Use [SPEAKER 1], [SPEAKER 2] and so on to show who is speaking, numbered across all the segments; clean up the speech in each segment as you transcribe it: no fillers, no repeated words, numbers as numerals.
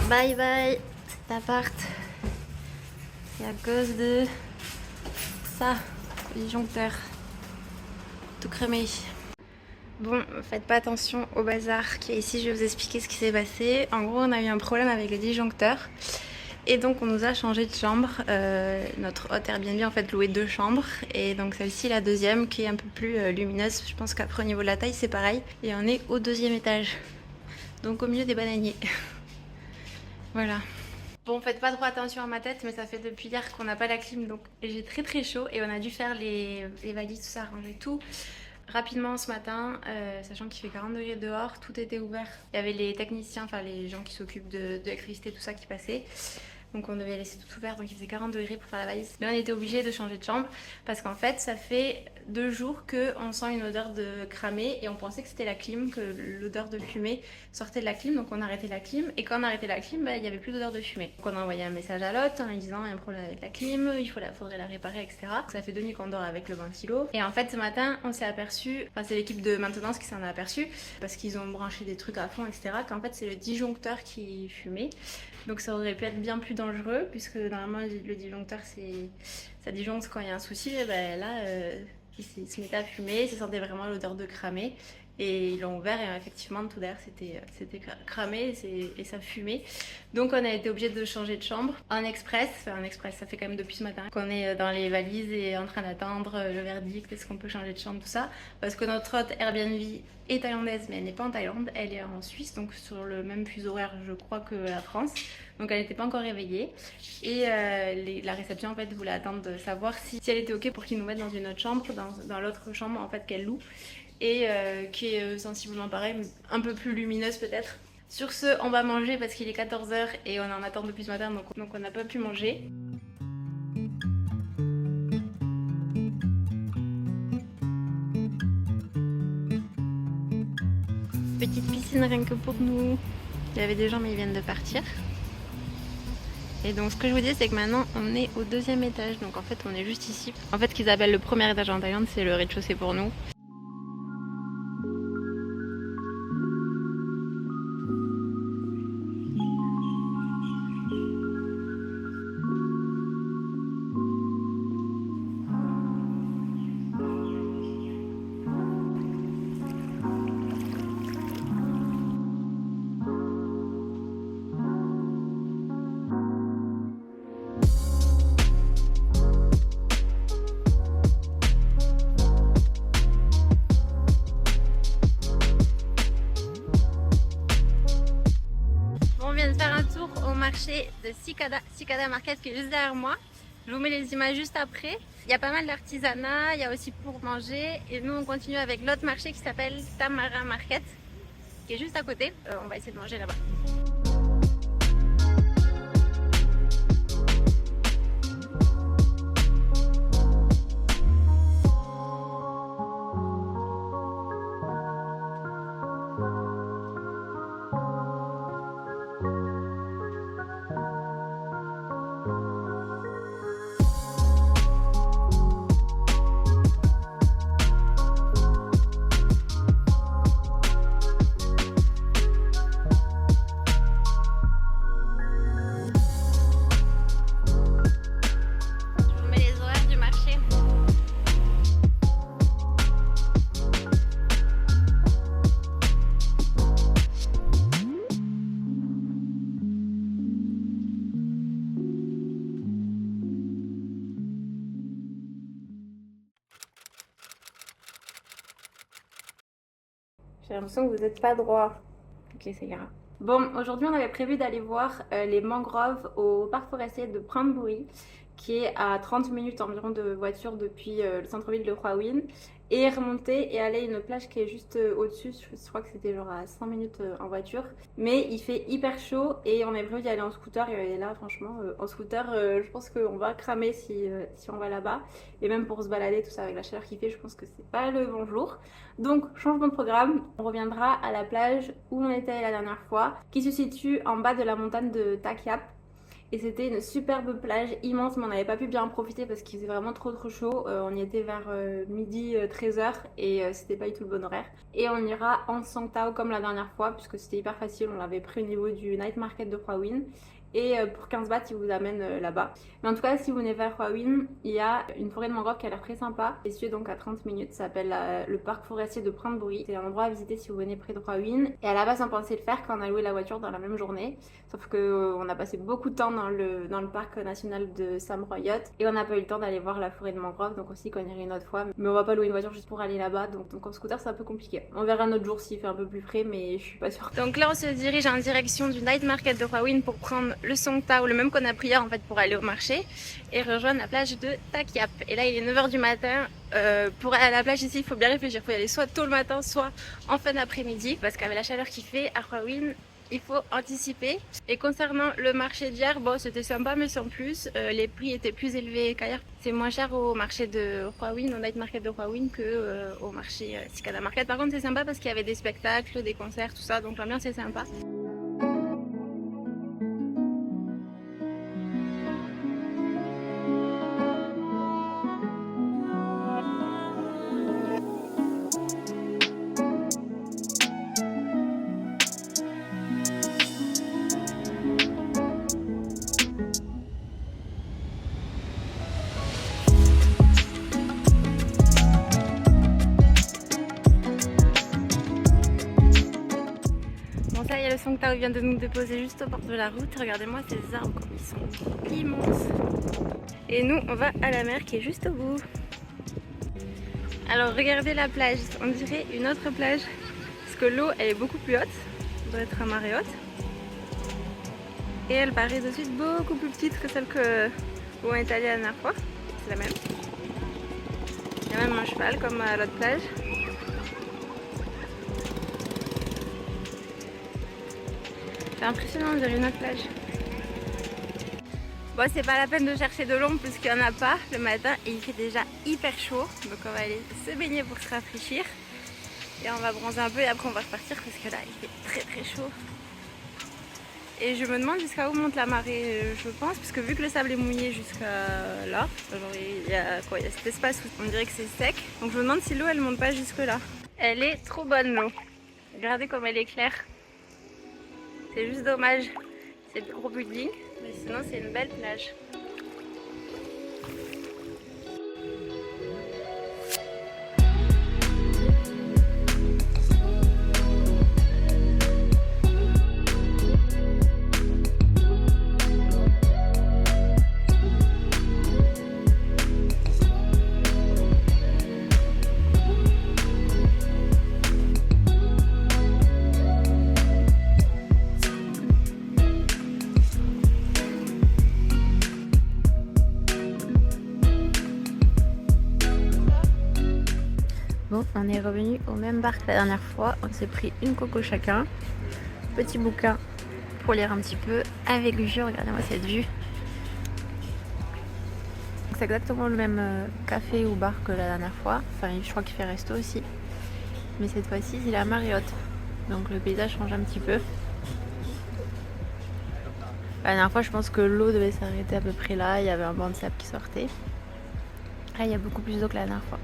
[SPEAKER 1] Bye bye cet appart. C'est à cause de ça, le disjoncteur. Tout cramé. Bon, faites pas attention au bazar qui est ici, je vais vous expliquer ce qui s'est passé. En gros, on a eu un problème avec le disjoncteur. Et donc on nous a changé de chambre. Notre hôte Airbnb en fait louait 2 chambres. Et donc celle-ci, la deuxième, qui est un peu plus lumineuse. Je pense qu'après au niveau de la taille c'est pareil. Et on est au 2e étage. Donc au milieu des bananiers. Voilà. Bon, faites pas trop attention à ma tête, mais ça fait depuis hier qu'on n'a pas la clim, donc j'ai très très chaud et on a dû faire les valises, tout ça, ranger tout rapidement ce matin, sachant qu'il fait 40 degrés dehors, tout était ouvert. Il y avait les techniciens, enfin les gens qui s'occupent de l'électricité, tout ça qui passait. Donc on devait laisser tout ouvert, donc il faisait 40 degrés pour faire la valise. Mais on était obligé de changer de chambre parce qu'en fait ça fait 2 jours qu'on sent une odeur de cramé et on pensait que c'était la clim, que l'odeur de fumée sortait de la clim, donc on a arrêté la clim. Et quand on a arrêté la clim, il n'y avait plus d'odeur de fumée. Donc on a envoyé un message à l'hôte en lui disant il y a un problème avec la clim, faudrait la réparer, etc. Ça fait 2 nuits qu'on dort avec le ventilo. Et en fait ce matin on s'est aperçu, enfin c'est l'équipe de maintenance qui s'en a aperçu parce qu'ils ont branché des trucs à fond, etc. Qu'en fait c'est le disjoncteur qui fumait. Donc ça aurait pu être bien plus dangereux puisque normalement le disjoncteur ça disjoncte quand il y a un souci. Et ben là il se mettait à fumer, il se sentait vraiment l'odeur de cramé. Et ils l'ont ouvert et effectivement tout derrière c'était cramé et ça fumait. Donc on a été obligé de changer de chambre en express. Enfin en express, ça fait quand même depuis ce matin qu'on est dans les valises et en train d'attendre le verdict, est-ce qu'on peut changer de chambre, tout ça. Parce que notre hôte Airbnb est thaïlandaise mais elle n'est pas en Thaïlande, elle est en Suisse, donc sur le même fuseau horaire je crois que la France. Donc elle n'était pas encore réveillée et la réception en fait voulait attendre de savoir si elle était ok pour qu'ils nous mettent dans une autre chambre, dans l'autre chambre en fait qu'elle loue et qui est sensiblement pareil, un peu plus lumineuse peut-être. Sur ce, on va manger parce qu'il est 14h et on est en attente depuis ce matin donc on n'a pas pu manger. Petite piscine rien que pour nous. Il y avait des gens mais ils viennent de partir. Et donc ce que je vous dis c'est que maintenant on est au 2e étage, donc en fait on est juste ici. En fait ce qu'ils appellent le 1er étage en Thaïlande c'est le rez-de-chaussée pour nous. Marché de Cicada Market qui est juste derrière moi. Je vous mets les images juste après. Il y a pas mal d'artisanat, il y a aussi pour manger et nous on continue avec l'autre marché qui s'appelle Tamara Market qui est juste à côté. On va essayer de manger là-bas. J'ai l'impression que vous n'êtes pas droit. Ok, ça ira. Bon, aujourd'hui on avait prévu d'aller voir les mangroves au parc forestier de Prantburi, qui est à 30 minutes environ de voiture depuis le centre-ville de Hua Hin, et remonter et aller à une plage qui est juste au-dessus. Je crois que c'était genre à 100 minutes en voiture. Mais il fait hyper chaud et on avait prévu d'y aller en scooter. Et là, franchement, en scooter, je pense qu'on va cramer si on va là-bas. Et même pour se balader, tout ça, avec la chaleur qu'il fait, je pense que c'est pas le bon jour. Donc, changement de programme, on reviendra à la plage où on était la dernière fois, qui se situe en bas de la montagne de Takiap. Et c'était une superbe plage immense, mais on n'avait pas pu bien en profiter parce qu'il faisait vraiment trop chaud. On y était vers midi 13h et c'était pas du tout le bon horaire. Et on ira en Songtao comme la dernière fois puisque c'était hyper facile, on l'avait pris au niveau du night market de Hua Hin. Et pour 15 bahts, ils vous amènent là-bas. Mais en tout cas, si vous venez vers Hua Hin, il y a une forêt de mangrove qui a l'air très sympa. C'est situé donc à 30 minutes. Ça s'appelle le parc forestier de Prantburi. C'est un endroit à visiter si vous venez près de Hua Hin. Et à la base, on pensait le faire quand on a loué la voiture dans la même journée. Sauf qu'on a passé beaucoup de temps dans le parc national de Samroyot. Et on n'a pas eu le temps d'aller voir la forêt de mangrove. Donc aussi qu'on irait une autre fois. Mais on va pas louer une voiture juste pour aller là-bas. Donc en scooter, c'est un peu compliqué. On verra un autre jour s'il fait un peu plus frais, mais je suis pas sûre. Donc là, on se dirige en direction du night market de Hua Hin pour prendre le Songtao, le même qu'on a pris hier en fait pour aller au marché et rejoindre la plage de Tak Yap. Et là il est 9h du matin. Pour aller à la plage ici il faut bien réfléchir, il faut y aller soit tôt le matin soit en fin d'après-midi parce qu'avec la chaleur qu'il fait à Hua Hin il faut anticiper. Et concernant le marché d'hier, bon c'était sympa mais sans plus, les prix étaient plus élevés qu'ailleurs. C'est moins cher au marché de Hua Hin, au night market de Hua Hin que au marché Cicada Market. Par contre c'est sympa parce qu'il y avait des spectacles, des concerts, tout ça, donc l'ambiance est sympa. Le Songtao vient de nous déposer juste au bord de la route. Regardez-moi ces arbres comme ils sont immenses. Et nous on va à la mer qui est juste au bout. Alors regardez la plage, on dirait une autre plage parce que l'eau elle est beaucoup plus haute, ça doit être à marée haute. Et elle paraît de suite beaucoup plus petite que celle où on est allé la dernière fois. C'est la même. Il y a même un cheval comme à l'autre plage. C'est impressionnant, on dirait une autre plage. Bon, c'est pas la peine de chercher de l'ombre puisqu'il n'y en a pas le matin et il fait déjà hyper chaud. Donc on va aller se baigner pour se rafraîchir. Et on va bronzer un peu et après on va repartir parce que là il fait très chaud. Et je me demande jusqu'à où monte la marée, je pense, parce que vu que le sable est mouillé jusqu'à là, genre il y a cet espace où on dirait que c'est sec. Donc je me demande si l'eau elle monte pas jusque là. Elle est trop bonne l'eau. Regardez comme elle est claire. C'est juste dommage, c'est le gros building, mais sinon c'est une belle plage. Bon, on est revenu au même bar que la dernière fois. On s'est pris une coco chacun. Petit bouquin pour lire un petit peu. Avec vue, regardez-moi cette vue. C'est exactement le même café ou bar que la dernière fois. Enfin, je crois qu'il fait resto aussi. Mais cette fois-ci, c'est la Marriott. Donc le paysage change un petit peu. La dernière fois, je pense que l'eau devait s'arrêter à peu près là. Il y avait un banc de sable qui sortait. Là, il y a beaucoup plus d'eau que la dernière fois.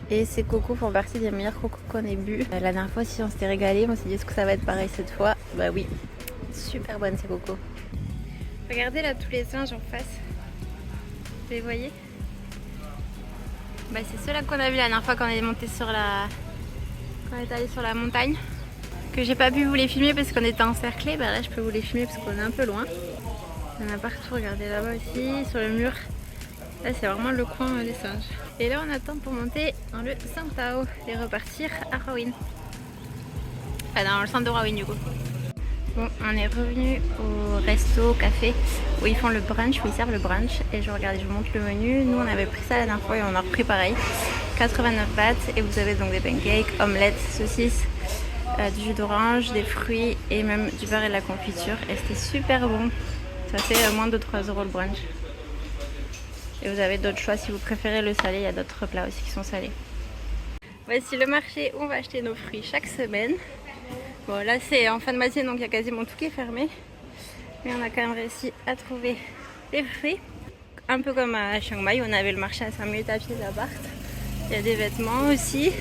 [SPEAKER 1] Et ces cocos font partie des meilleurs cocos qu'on ait bu. La dernière fois, si on s'était régalé, on s'est dit est-ce que ça va être pareil cette fois? Bah oui, super bonnes ces cocos. Regardez là tous les singes en face. Vous les voyez? Bah c'est ceux-là qu'on a vu la dernière fois quand on est monté sur la... Quand on est allé sur la montagne. Que j'ai pas pu vous les filmer parce qu'on était encerclés. Bah là je peux vous les filmer parce qu'on est un peu loin. Il y en a partout, regardez là-bas aussi, sur le mur. Là c'est vraiment le coin des singes. Et là on attend pour monter dans le Songtao et repartir à Hua Hin. Enfin dans le centre de Hua Hin du coup. Bon, on est revenu au resto, café où ils font le brunch, où ils servent le brunch. Et je regarde, je vous montre le menu. Nous on avait pris ça la dernière fois et on a repris pareil. 89 bahts et vous avez donc des pancakes, omelettes, saucisses, du jus d'orange, des fruits et même du beurre et de la confiture. Et c'était super bon. Ça fait moins de 3 € le brunch. Et vous avez d'autres choix si vous préférez le salé, il y a d'autres plats aussi qui sont salés. Voici le marché où on va acheter nos fruits chaque semaine. Bon là c'est en fin de matinée donc il y a quasiment tout qui est fermé. Mais on a quand même réussi à trouver des fruits. Un peu comme à Chiang Mai, on avait le marché à 5 minutes à pied de l'appart. Il y a des vêtements aussi.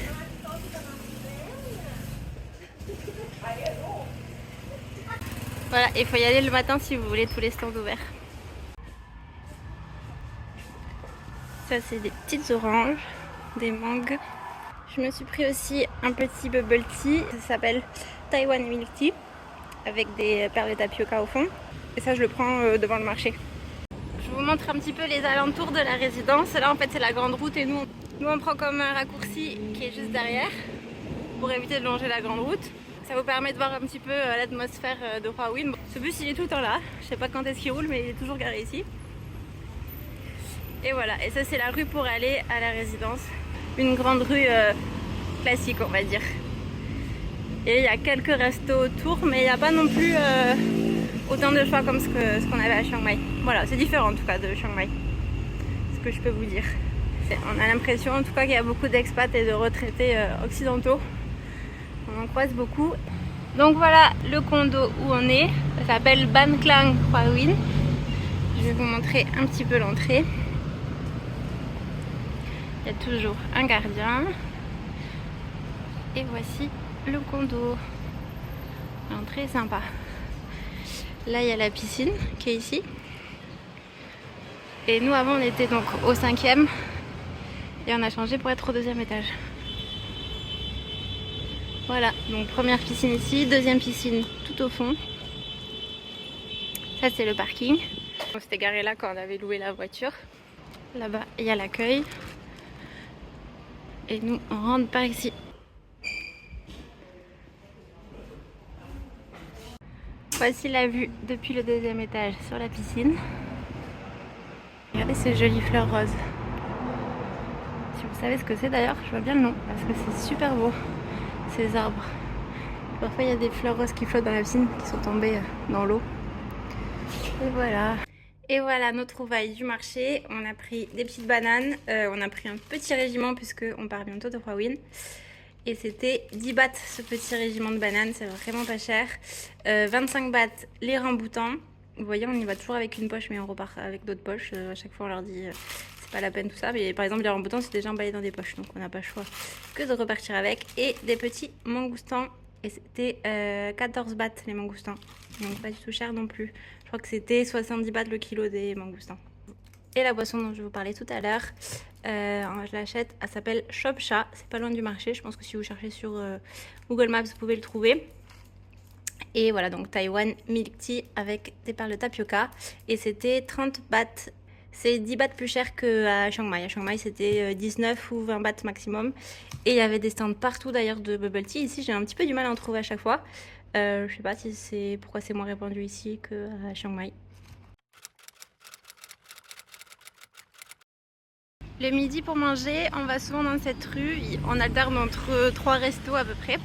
[SPEAKER 1] Voilà, il faut y aller le matin si vous voulez tous les stands ouverts. Ça c'est des petites oranges, des mangues. Je me suis pris aussi un petit bubble tea, ça s'appelle Taiwan Milk Tea, avec des perles de tapioca au fond. Et ça je le prends devant le marché. Je vous montre un petit peu les alentours de la résidence. Là en fait c'est la grande route et nous on prend comme un raccourci qui est juste derrière pour éviter de longer la grande route. Ça vous permet de voir un petit peu l'atmosphère de Hua Hin. Ce bus il est tout le temps là, je sais pas quand est-ce qu'il roule mais il est toujours garé ici. Et voilà, et ça c'est la rue pour aller à la résidence. Une grande rue classique on va dire. Et il y a quelques restos autour mais il n'y a pas non plus autant de choix comme ce qu'on avait à Chiang Mai. Voilà, c'est différent en tout cas de Chiang Mai, ce que je peux vous dire. On a l'impression en tout cas qu'il y a beaucoup d'expats et de retraités occidentaux. On en croise beaucoup. Donc voilà le condo où on est. Ça s'appelle Ban Klang Hua Hin. Je vais vous montrer un petit peu l'entrée. Il y a toujours un gardien. Et voici le condo. L'entrée est sympa. Là il y a la piscine qui est ici. Et nous avant on était donc au 5e. Et on a changé pour être au 2e étage. Voilà, donc première piscine ici, deuxième piscine tout au fond. Ça c'est le parking. On s'était garé là quand on avait loué la voiture. Là-bas il y a l'accueil. Et nous on rentre par ici. Voici la vue depuis le 2e étage sur la piscine. Regardez ces jolies fleurs roses. Si vous savez ce que c'est d'ailleurs, je vois bien le nom parce que c'est super beau. Ces arbres. Parfois il y a des fleurs roses qui flottent dans la piscine qui sont tombées dans l'eau. Et voilà. Et voilà nos trouvailles du marché. On a pris des petites bananes. On a pris un petit régiment puisque on part bientôt de Hua Hin. Et c'était 10 bahts ce petit régiment de bananes. C'est vraiment pas cher. 25 bahts les ramboutans. Vous voyez on y va toujours avec une poche mais on repart avec d'autres poches. À chaque fois on leur dit pas la peine tout ça, mais par exemple les ramboutans c'est déjà emballé dans des poches donc on n'a pas le choix que de repartir avec. Et des petits mangoustans et c'était 14 bahts les mangoustans, donc pas du tout cher non plus. Je crois que c'était 70 bahts le kilo des mangoustans. Et la boisson dont je vous parlais tout à l'heure, je l'achète, elle s'appelle Shopcha, c'est pas loin du marché, je pense que si vous cherchez sur Google Maps vous pouvez le trouver. Et voilà, donc Taiwan Milk Tea avec des perles de tapioca et c'était 30 bahts. C'est 10 bahts plus cher qu'à Chiang Mai. À Chiang Mai, c'était 19 ou 20 bahts maximum. Et il y avait des stands partout d'ailleurs de bubble tea. Ici, j'ai un petit peu du mal à en trouver à chaque fois. Je sais pas si c'est pourquoi c'est moins répandu ici qu'à Chiang Mai. Le midi pour manger, on va souvent dans cette rue. On alterne entre 3 restos à peu près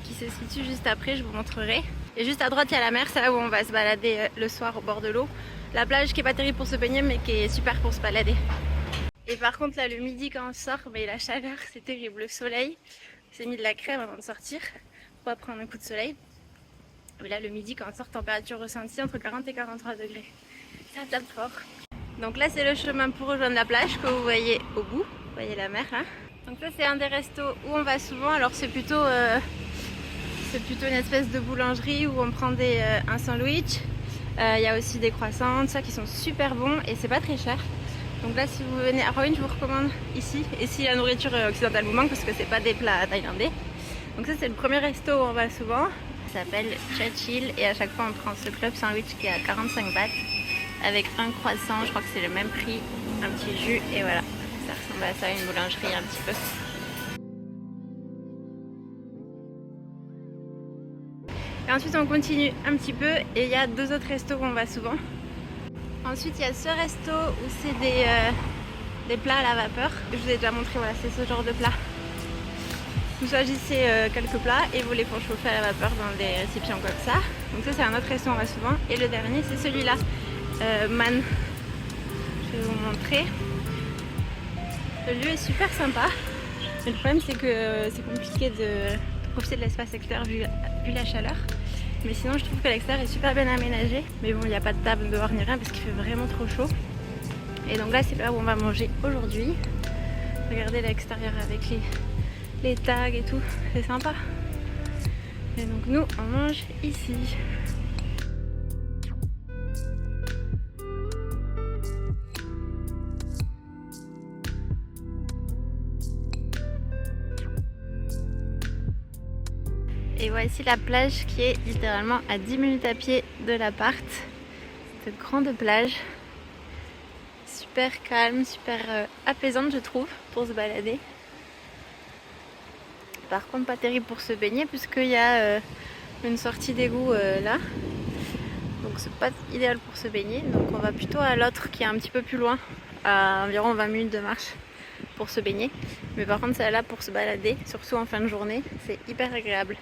[SPEAKER 1] qui se situent juste après, je vous montrerai. Et juste à droite, il y a la mer, c'est là où on va se balader le soir au bord de l'eau. La plage qui est pas terrible pour se baigner mais qui est super pour se balader. Et par contre là le midi quand on sort, mais la chaleur c'est terrible, le soleil. J'ai mis de la crème avant de sortir pour pas prendre un coup de soleil. Mais là le midi quand on sort, température ressentie entre 40 et 43 degrés. Ça tape fort. Donc là c'est le chemin pour rejoindre la plage que vous voyez au bout. Vous voyez la mer hein. Donc ça c'est un des restos où on va souvent. Alors c'est plutôt une espèce de boulangerie où on prend un sandwich. Il y a aussi des croissants, ça qui sont super bons et c'est pas très cher. Donc là si vous venez à Hua Hin, je vous recommande ici. Et si la nourriture occidentale vous manque parce que c'est pas des plats thaïlandais. Donc ça c'est le premier resto où on va souvent. Ça s'appelle Chachil et à chaque fois on prend ce club sandwich qui est à 45 bahts avec un croissant, je crois que c'est le même prix, un petit jus et voilà. Ça ressemble à ça, une boulangerie un petit peu. Et ensuite on continue un petit peu et il y a 2 autres restos où on va souvent. Ensuite il y a ce resto où c'est des plats à la vapeur. Je vous ai déjà montré, voilà c'est ce genre de plat. Vous choisissez quelques plats et vous les font chauffer à la vapeur dans des récipients comme ça. Donc ça c'est un autre resto où on va souvent. Et le dernier c'est celui-là, Man. Je vais vous montrer. Le lieu est super sympa. Mais le problème c'est que c'est compliqué de profiter de l'espace extérieur vu la chaleur. Mais sinon je trouve que l'extérieur est super bien aménagé. Mais bon, il n'y a pas de table dehors ni rien parce qu'il fait vraiment trop chaud. Et donc là c'est là où on va manger aujourd'hui. Regardez l'extérieur avec les tags et tout, c'est sympa. Et donc nous on mange ici. Et voici la plage qui est littéralement à 10 minutes à pied de l'appart. Cette grande plage. Super calme, super apaisante je trouve pour se balader. Par contre pas terrible pour se baigner puisqu'il y a une sortie d'égout là. Donc c'est pas idéal pour se baigner. Donc on va plutôt à l'autre qui est un petit peu plus loin, à environ 20 minutes de marche pour se baigner. Mais par contre celle-là pour se balader, surtout en fin de journée, c'est hyper agréable.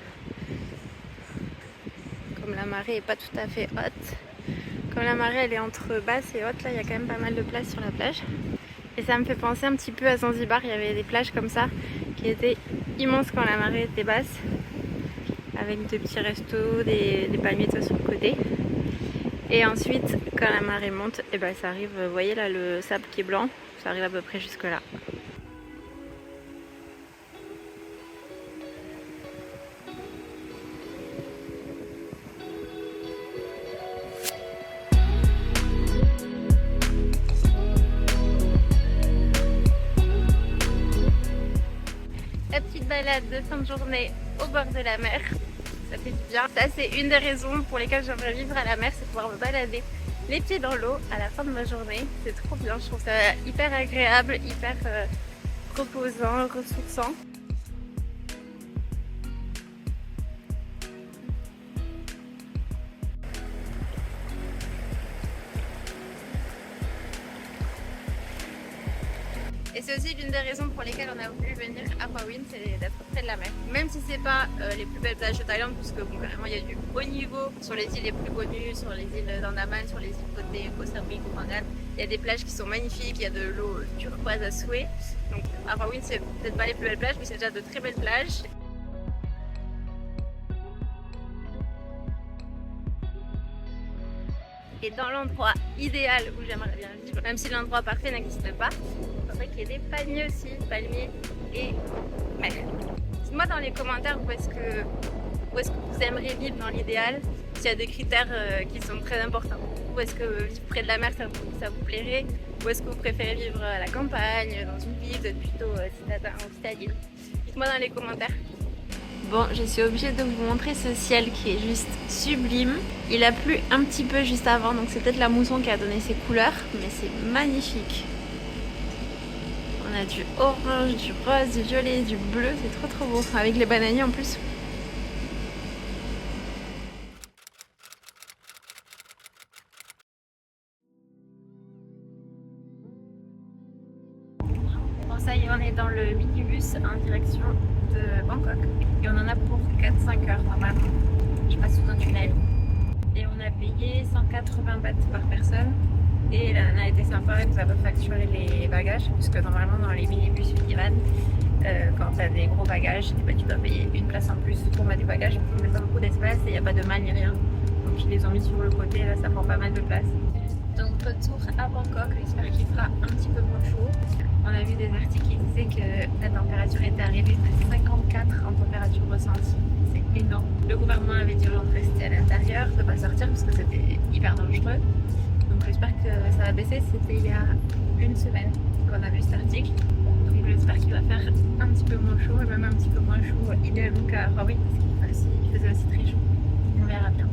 [SPEAKER 1] Comme la marée est pas tout à fait haute. Comme la marée elle est entre basse et haute, là il y a quand même pas mal de place sur la plage. Et ça me fait penser un petit peu à Zanzibar, il y avait des plages comme ça qui étaient immenses quand la marée était basse. Avec de petits restos, des palmiers de sur le côté. Et ensuite quand la marée monte, et ben ça arrive, vous voyez là le sable qui est blanc, ça arrive à peu près jusque là. La petite balade de fin de journée au bord de la mer, ça fait du bien. Ça c'est une des raisons pour lesquelles j'aimerais vivre à la mer, c'est pouvoir me balader les pieds dans l'eau à la fin de ma journée. C'est trop bien, je trouve ça hyper agréable, hyper reposant, ressourçant. Et c'est aussi l'une des raisons pour lesquelles on a voulu venir à Hua Hin, c'est d'être près de la mer. Même si c'est pas les plus belles plages de Thaïlande, parce que bon, vraiment il y a du haut niveau sur les îles les plus connues, sur les îles d'Andaman, sur les îles côté Koh Samui, Koh Phangan. Il y a des plages qui sont magnifiques, il y a de l'eau turquoise à souhait. Donc à Hua Hin c'est peut-être pas les plus belles plages, mais c'est déjà de très belles plages. Et dans l'endroit idéal où j'aimerais bien vivre, même si l'endroit parfait n'existe pas, il faudrait qu'il y ait des palmiers aussi, palmiers et mer. Dites-moi dans les commentaires où est-ce que vous aimeriez vivre dans l'idéal, s'il y a des critères qui sont très importants. Où est-ce que vivre près de la mer ça vous plairait, ou est-ce que vous préférez vivre à la campagne, dans une ville, vous êtes plutôt citadin ou citadine. Dites-moi dans les commentaires. Bon, je suis obligée de vous montrer ce ciel qui est juste sublime. Il a plu un petit peu juste avant, donc c'est peut-être la mousson qui a donné ses couleurs, mais c'est magnifique. On a du orange, du rose, du violet, du bleu, c'est trop trop beau, avec les bananiers en plus. Bon ça y est, on est dans le minibus en direction de Bangkok et on en a pour 4-5 heures normalement. Je passe sous un tunnel et on a payé 180 bahts par personne et la nana a été sympa, elle nous a pas facturé les bagages puisque normalement dans les minibus Univan quand tu as des gros bagages, tu dois payer une place en plus pour mettre des bagages, il n'y a pas beaucoup d'espace et il n'y a pas de malle ni rien, donc ils les ont mis sur le côté, là ça prend pas mal de place. Donc retour à Bangkok, j'espère qu'il fera un petit peu moins chaud. On a vu des articles qui disaient que la température était arrivée à 54 en température ressentie. C'est énorme. Le gouvernement avait dit aux gens de rester à l'intérieur, de ne pas sortir parce que c'était hyper dangereux. Donc j'espère que ça va baisser. C'était il y a une semaine qu'on a vu cet article. Donc j'espère qu'il va faire un petit peu moins chaud et même un petit peu moins chaud idéalement qu'à Hua Hin parce qu'il faisait aussi très chaud. On verra bien.